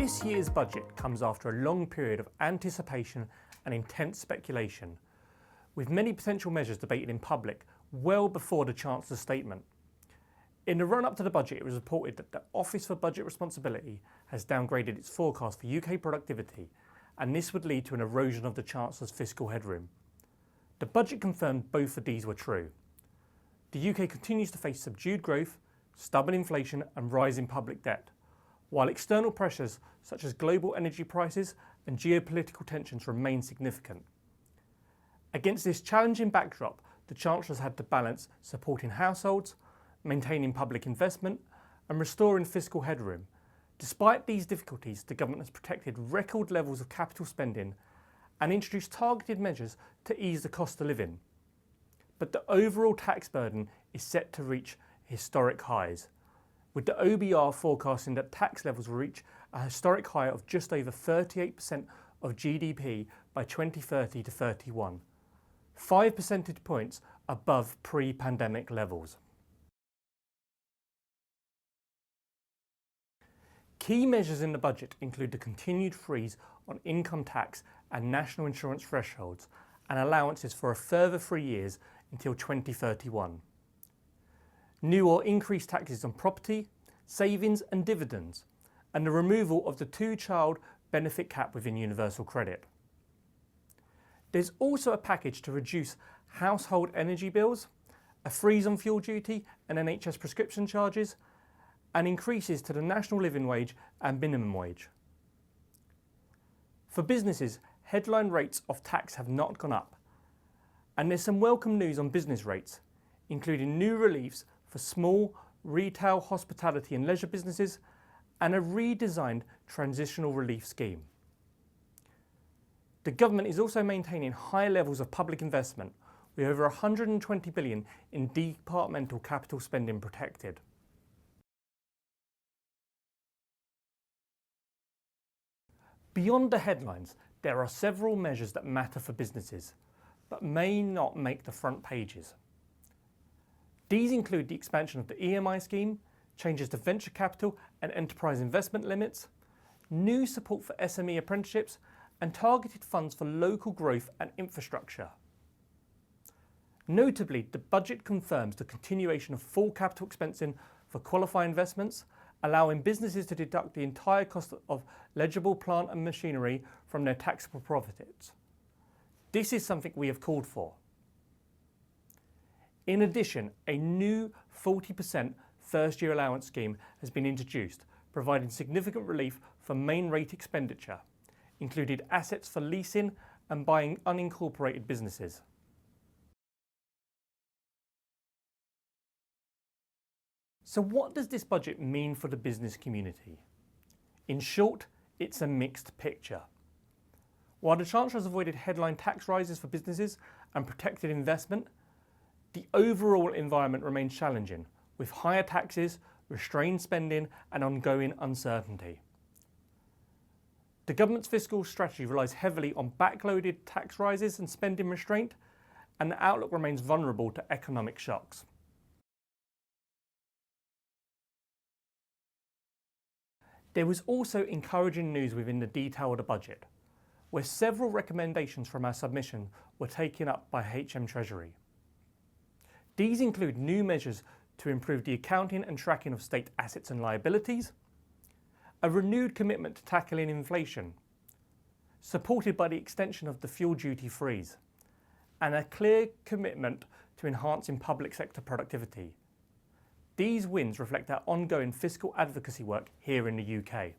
This year's budget comes after a long period of anticipation and intense speculation, with many potential measures debated in public well before the Chancellor's statement. In the run-up to the budget, it was reported that the Office for Budget Responsibility has downgraded its forecast for UK productivity, and this would lead to an erosion of the Chancellor's fiscal headroom. The budget confirmed both of these were true. The UK continues to face subdued growth, stubborn inflation and rising public debt, while external pressures such as global energy prices and geopolitical tensions remain significant. Against this challenging backdrop, the Chancellor's had to balance supporting households, maintaining public investment and restoring fiscal headroom. Despite these difficulties, the government has protected record levels of capital spending and introduced targeted measures to ease the cost of living. But the overall tax burden is set to reach historic highs, with the OBR forecasting that tax levels will reach a historic high of just over 38% of GDP by 2030 to 31, 5 percentage points above pre-pandemic levels. Key measures in the budget include the continued freeze on income tax and national insurance thresholds and allowances for a further 3 years until 2031. New or increased taxes on property, savings and dividends, and the removal of the two-child benefit cap within universal credit. There's also a package to reduce household energy bills, a freeze on fuel duty and NHS prescription charges, and increases to the national living wage and minimum wage. For businesses, headline rates of tax have not gone up, and there's some welcome news on business rates, including new reliefs for small retail, hospitality and leisure businesses and a redesigned transitional relief scheme. The government is also maintaining high levels of public investment, with over 120 billion in departmental capital spending protected. Beyond the headlines, there are several measures that matter for businesses, but may not make the front pages. These include the expansion of the EMI scheme, changes to venture capital and enterprise investment limits, new support for SME apprenticeships, and targeted funds for local growth and infrastructure. Notably, the budget confirms the continuation of full capital expensing for qualifying investments, allowing businesses to deduct the entire cost of legible plant and machinery from their taxable profits. This is something we have called for. In addition, a new 40% first-year allowance scheme has been introduced, providing significant relief for main rate expenditure, including assets for leasing and buying unincorporated businesses. So what does this budget mean for the business community? In short, it's a mixed picture. While the Chancellor has avoided headline tax rises for businesses and protected investment, the overall environment remains challenging, with higher taxes, restrained spending and ongoing uncertainty. The government's fiscal strategy relies heavily on backloaded tax rises and spending restraint, and the outlook remains vulnerable to economic shocks. There was also encouraging news within the detail of the budget, where several recommendations from our submission were taken up by HM Treasury. These include new measures to improve the accounting and tracking of state assets and liabilities, a renewed commitment to tackling inflation, supported by the extension of the fuel duty freeze, and a clear commitment to enhancing public sector productivity. These wins reflect our ongoing fiscal advocacy work here in the UK.